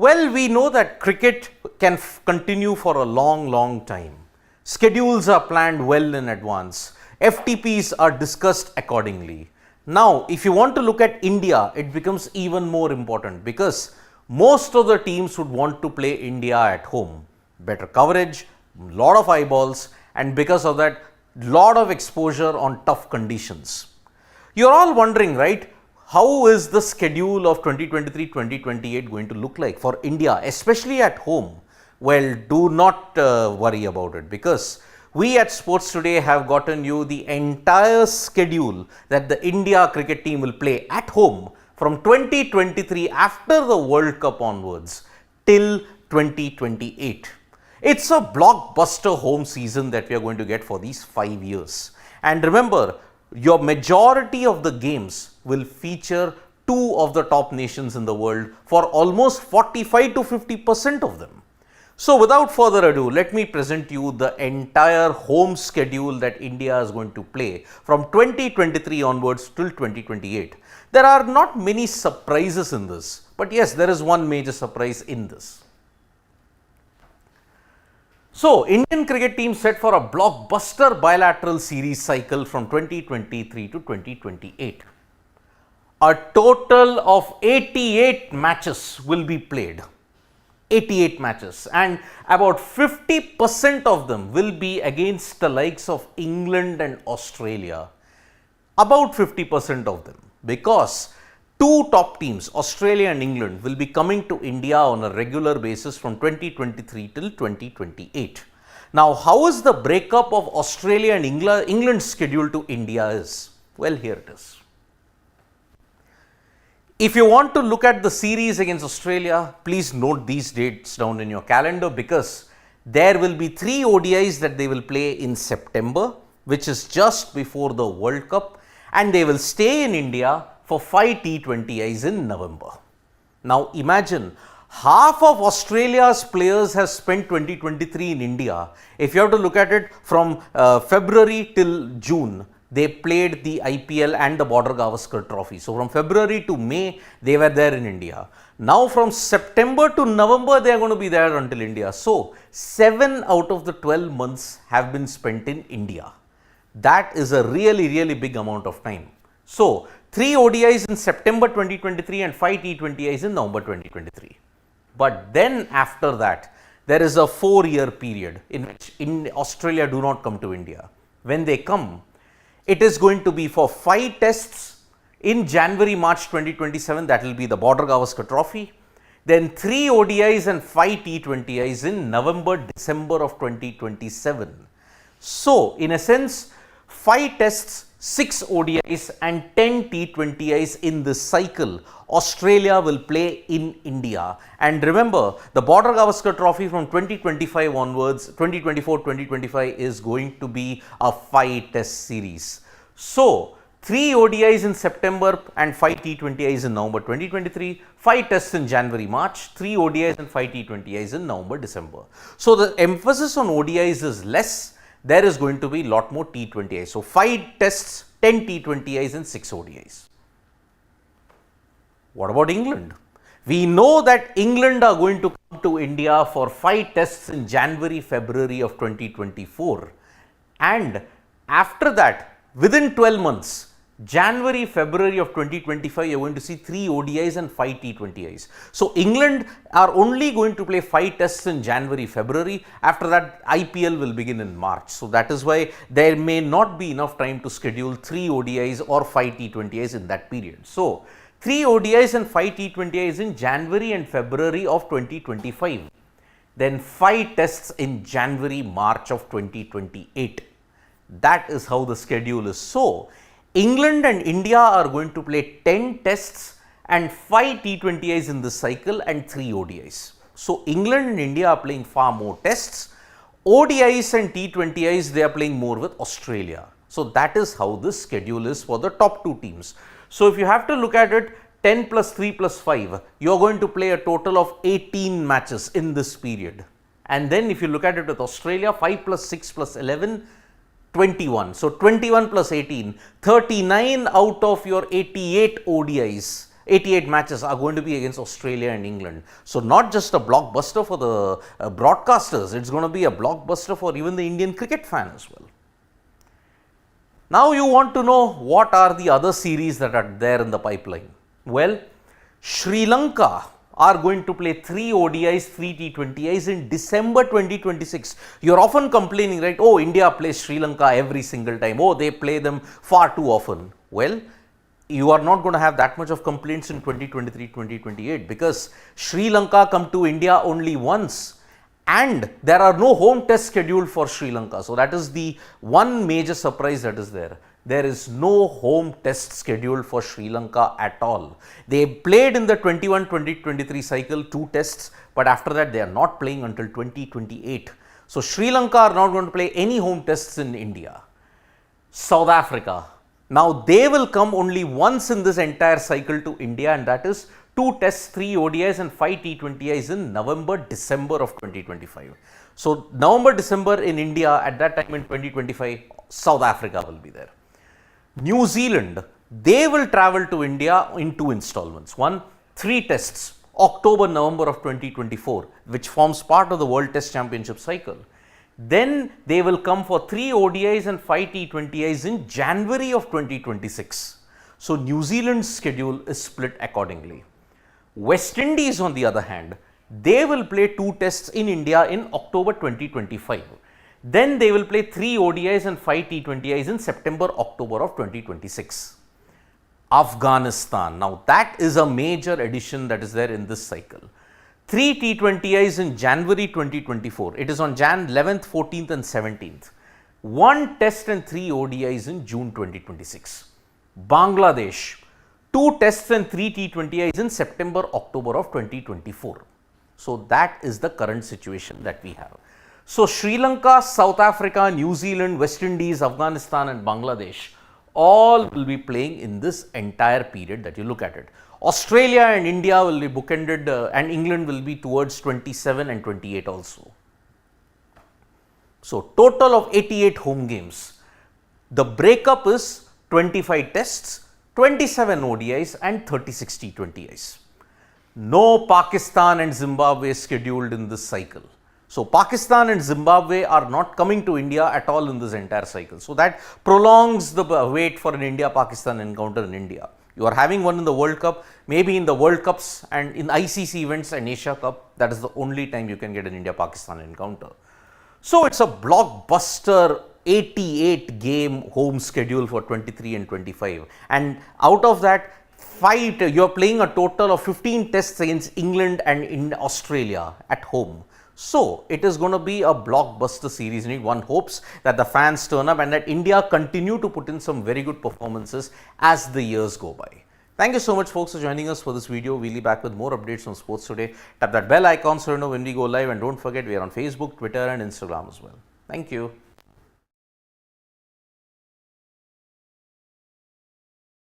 Well, we know that cricket can continue for a long time. Schedules are planned well in advance. FTPs are discussed accordingly. Now, if you want to look at India, it becomes even more important because most of the teams would want to play India at home. Better coverage, lot of eyeballs, and because of that, lot of exposure on tough conditions. You're all wondering, right? How is the schedule of 2023-2028 going to look like for India, especially at home? Well, do not worry about it because we at Sports Today have gotten you the entire schedule that the India cricket team will play at home from 2023 after the World Cup onwards till 2028. It's a blockbuster home season that we are going to get for these 5 years. And remember, your majority of the games will feature two of the top nations in the world for almost 45 to 50% of them. So without further ado, let me present you the entire home schedule that India is going to play from 2023 onwards till 2028. There are not many surprises in this, but yes, there is one major surprise in this. So, Indian cricket team set for a blockbuster bilateral series cycle from 2023 to 2028. A total of 88 matches will be played. 88 matches, and about 50% of them will be against the likes of England and Australia. About 50% of them, because two top teams, Australia and England, will be coming to India on a regular basis from 2023 till 2028. Now, how is the breakup of Australia and England's schedule to India is? Well, here it is. If you want to look at the series against Australia, please note these dates down in your calendar because there will be 3 ODIs that they will play in September, which is just before the World Cup, and they will stay in India for 5 T20Is in November. Now imagine, half of Australia's players have spent 2023 in India. If you have to look at it from February till June, they played the IPL and the Border Gavaskar Trophy. So from February to May, they were there in India. Now from September to November, they are going to be there until India. So 7 out of the 12 months have been spent in India. That is a really big amount of time. So 3 ODIs in September 2023 and 5 T20Is in November 2023. But then after that, there is a 4-year period in which Australia do not come to India. When they come, it is going to be for 5 tests in January-March 2027, that will be the Border Gavaskar Trophy. Then 3 ODIs and 5 T20Is in November-December of 2027. So, in a sense, 5 tests, 6 ODIs and 10 T20Is in this cycle, Australia will play in India. And remember, the Border Gavaskar Trophy from 2025 onwards, 2024-2025 is going to be a 5 test series. So, 3 ODIs in September and 5 T20Is in November 2023, 5 tests in January-March, 3 ODIs and 5 T20Is in November-December. So, the emphasis on ODIs is less. There is going to be lot more T20Is. So, 5 tests, 10 T20Is and 6 ODIs. What about England? We know that England are going to come to India for 5 tests in January, February of 2024. And after that, within 12 months, January, February of 2025, you are going to see 3 ODIs and 5 T20Is. So, England are only going to play 5 tests in January, February. After that, IPL will begin in March. So, that is why there may not be enough time to schedule 3 ODIs or 5 T20Is in that period. So, 3 ODIs and 5 T20Is in January and February of 2025. Then 5 tests in January, March of 2028. That is how the schedule is. So, England and India are going to play 10 tests and 5 T20Is in this cycle and 3 ODIs. So, England and India are playing far more tests. ODIs and T20Is, they are playing more with Australia. So, that is how this schedule is for the top 2 teams. So, if you have to look at it, 10 plus 3 plus 5, you are going to play a total of 18 matches in this period. And then if you look at it with Australia, 5 plus 6 plus 11, 21. So, 21 plus 18, 39 out of your 88 ODIs 88 matches are going to be against Australia and England. So, not just a blockbuster for the broadcasters, it's going to be a blockbuster for even the Indian cricket fan as well. Now, you want to know what are the other series that are there in the pipeline. Well, Sri Lanka are going to play 3 ODIs, 3 T20Is in December 2026. You are often complaining, right? Oh, India plays Sri Lanka every single time. Oh, they play them far too often. Well, you are not going to have that much of complaints in 2023, 2028 because Sri Lanka come to India only once and there are no home tests scheduled for Sri Lanka. So, that is the one major surprise that is there. There is no home test scheduled for Sri Lanka at all. They played in the 21-2023 cycle 2 tests, but after that they are not playing until 2028. So, Sri Lanka are not going to play any home tests in India. South Africa, now they will come only once in this entire cycle to India, and that is 2 tests, 3 ODIs and 5 T20Is in November, December of 2025. So, November, December in India, at that time in 2025, South Africa will be there. New Zealand, they will travel to India in 2 installments. One, 3 tests, October, November of 2024, which forms part of the World Test Championship cycle. Then they will come for 3 ODIs and 5 T20Is in January of 2026. So, New Zealand's schedule is split accordingly. West Indies, on the other hand, they will play 2 tests in India in October 2025. Then they will play 3 ODIs and 5 T20Is in September, October of 2026. Afghanistan, now that is a major addition that is there in this cycle. 3 T20Is in January 2024, it is on Jan 11th, 14th and 17th. 1 test and 3 ODIs in June 2026. Bangladesh, 2 tests and 3 T20Is in September, October of 2024. So, that is the current situation that we have. So, Sri Lanka, South Africa, New Zealand, West Indies, Afghanistan and Bangladesh all will be playing in this entire period that you look at it. Australia and India will be bookended and England will be towards 27 and 28 also. So, total of 88 home games. The breakup is 25 tests, 27 ODIs and 36 T20Is. No Pakistan and Zimbabwe scheduled in this cycle. So, Pakistan and Zimbabwe are not coming to India at all in this entire cycle. So, that prolongs the wait for an India-Pakistan encounter in India. You are having one in the World Cup, maybe in the World Cups and in ICC events and Asia Cup, that is the only time you can get an India-Pakistan encounter. So, it is a blockbuster 88 game home schedule for 23 and 25, and out of that, you are playing a total of 15 tests against England and in Australia at home. So, it is going to be a blockbuster series. One hopes that the fans turn up and that India continue to put in some very good performances as the years go by. Thank you so much folks for joining us for this video. We'll be back with more updates on sports today. Tap that bell icon so you know when we go live, and don't forget we are on Facebook, Twitter and Instagram as well. Thank you.